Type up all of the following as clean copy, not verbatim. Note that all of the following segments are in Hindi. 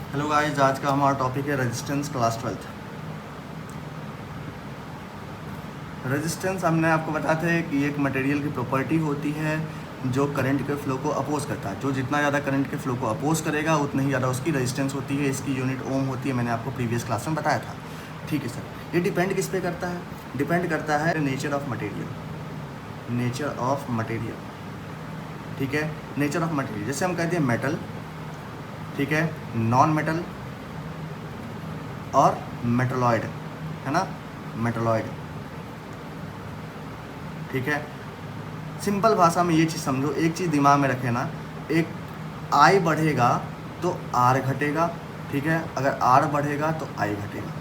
हेलो गाइस, आज का हमारा टॉपिक है रेजिस्टेंस क्लास 12th। रेजिस्टेंस हमने आपको बताया था कि एक मटेरियल की प्रॉपर्टी होती है जो करंट के फ्लो को अपोज करता है। जो जितना ज़्यादा करंट के फ्लो को अपोज करेगा उतनी ही ज़्यादा उसकी रेजिस्टेंस होती है। इसकी यूनिट ओम होती है, मैंने आपको प्रीवियस क्लास में बताया था। ठीक है सर, ये डिपेंड किस पे करता है? डिपेंड करता है nature of material. Nature of material, ठीक है। नेचर ऑफ मटेरियल जैसे हम कहते हैं मेटल, ठीक है, नॉन मेटल और मेटलॉइड, है ना, मेटलॉइड, ठीक है। सिंपल भाषा में ये चीज़ समझो, एक चीज़ दिमाग में रखे ना, एक आई बढ़ेगा तो आर घटेगा, ठीक है। अगर आर बढ़ेगा तो आई घटेगा,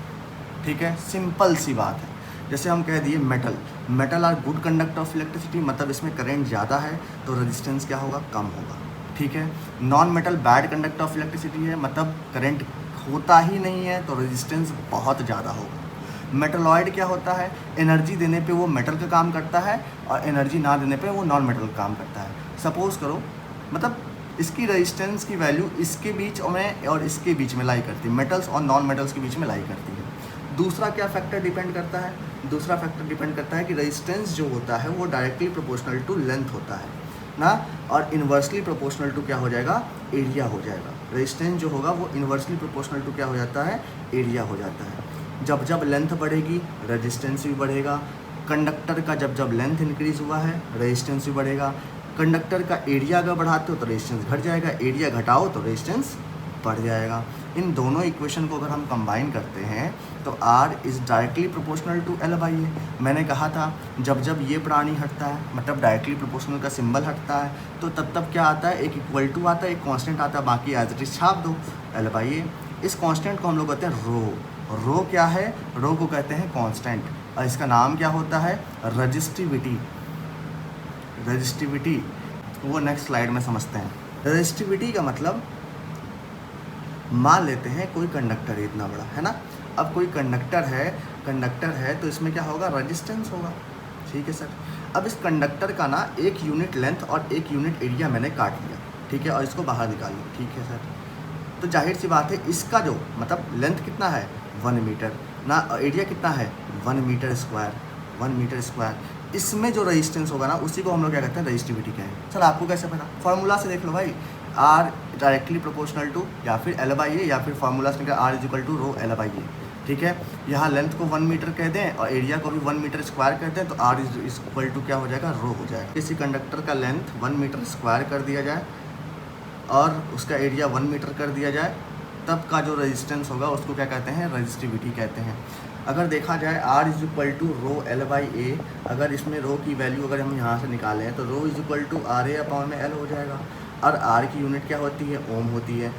ठीक है। सिंपल सी बात है। जैसे हम कह दिए metal, metal are good conductor of electricity, मतलब इसमें करंट ज़्यादा है तो रेजिस्टेंस क्या होगा? कम होगा, ठीक है। Non metal bad conductor of electricity है, मतलब करंट होता ही नहीं है तो रेजिस्टेंस बहुत ज़्यादा होगा। मेटलॉइड क्या होता है? एनर्जी देने पे वो मेटल का काम करता है और एनर्जी ना देने पे वो नॉन मेटल का काम करता है। सपोज़ करो, मतलब इसकी रेजिस्टेंस की वैल्यू इसके बीच में और इसके बीच में लाई करती है, मेटल्स और नॉन मेटल्स के बीच में लाई करती है। दूसरा क्या फैक्टर डिपेंड करता है? दूसरा फैक्टर डिपेंड करता है कि रेजिस्टेंस जो होता है वो डायरेक्टली प्रोपोर्शनल टू लेंथ होता है ना, और इन्वर्सली प्रोपोर्शनल टू क्या हो जाएगा? एरिया हो जाएगा। रेजिस्टेंस जो होगा वो इन्वर्सली प्रोपोर्शनल टू क्या हो जाता है? एरिया हो जाता है। जब जब लेंथ बढ़ेगी रेजिस्टेंस भी बढ़ेगा। कंडक्टर का जब जब लेंथ इंक्रीज हुआ है रेजिस्टेंस भी बढ़ेगा। कंडक्टर का एरिया अगर बढ़ाते हो तो रेजिस्टेंस घट जाएगा, एरिया घटाओ तो रेजिस्टेंस बढ़ जाएगा। इन दोनों इक्वेशन को अगर हम कंबाइन करते हैं तो R is directly proportional to L by A. मैंने कहा था जब जब ये प्राणी हटता है, मतलब डायरेक्टली प्रोपोर्शनल का सिंबल हटता है, तो तब तब क्या आता है? एक इक्वल टू आता है, एक कांस्टेंट आता है, बाकी एज इट इज छाप दो L बाई ए। इस कांस्टेंट को हम लोग कहते हैं रो। रो क्या है? रो को कहते हैं कांस्टेंट, और इसका नाम क्या होता है? रजिस्टिविटी। रजिस्टिविटी वो नेक्स्ट स्लाइड में समझते हैं। रजिस्टिविटी का मतलब, मान लेते हैं कोई कंडक्टर है इतना बड़ा, है ना। अब कोई कंडक्टर है तो इसमें क्या होगा? रेजिस्टेंस होगा, ठीक है सर। अब इस कंडक्टर का ना एक यूनिट लेंथ और एक यूनिट एरिया मैंने काट लिया, ठीक है, और इसको बाहर निकाल लिया, ठीक है सर। तो जाहिर सी बात है इसका जो मतलब लेंथ कितना है? 1 मीटर ना, एरिया कितना है? 1 मीटर स्क्वायर, 1 मीटर स्क्वायर। इसमें जो रेजिस्टेंस होगा ना उसी को हम लोग क्या कहते हैं? रजिस्टिविटी कहें। सर आपको कैसे पता? फार्मूला से देख लो भाई, आर डायरेक्टली प्रोपोर्शनल टू या फिर एल बाई ए, या फिर फार्मूला से निकल R is equal to rho L by A, ठीक है। यहाँ लेंथ को 1 मीटर कह दें और एरिया को भी 1 मीटर स्क्वायर कहते हैं, तो आर इज इक्वल टू क्या हो जाएगा? रो हो जाएगा। किसी कंडक्टर का लेंथ 1 मीटर स्क्वायर कर दिया जाए और उसका एरिया 1 मीटर कर दिया जाए, तब का जो रेजिस्टेंस होगा उसको क्या कहते हैं? रजिस्टिविटी कहते हैं। अगर देखा जाए R is equal to rho L by A, अगर इसमें रो की वैल्यू अगर हम यहाँ से निकालें तो rho is equal to R A upon में एल हो जाएगा। और आर की यूनिट क्या होती है? ओम होती है।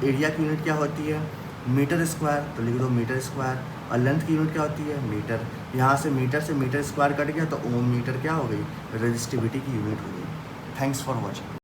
एरिया की यूनिट क्या होती है? मीटर स्क्वायर, तो लिख दो मीटर स्क्वायर। और लेंथ की यूनिट क्या होती है? मीटर। यहाँ से मीटर स्क्वायर कट गया तो ओम मीटर क्या हो गई? रजिस्टिविटी की यूनिट हो गई। Thanks for watching.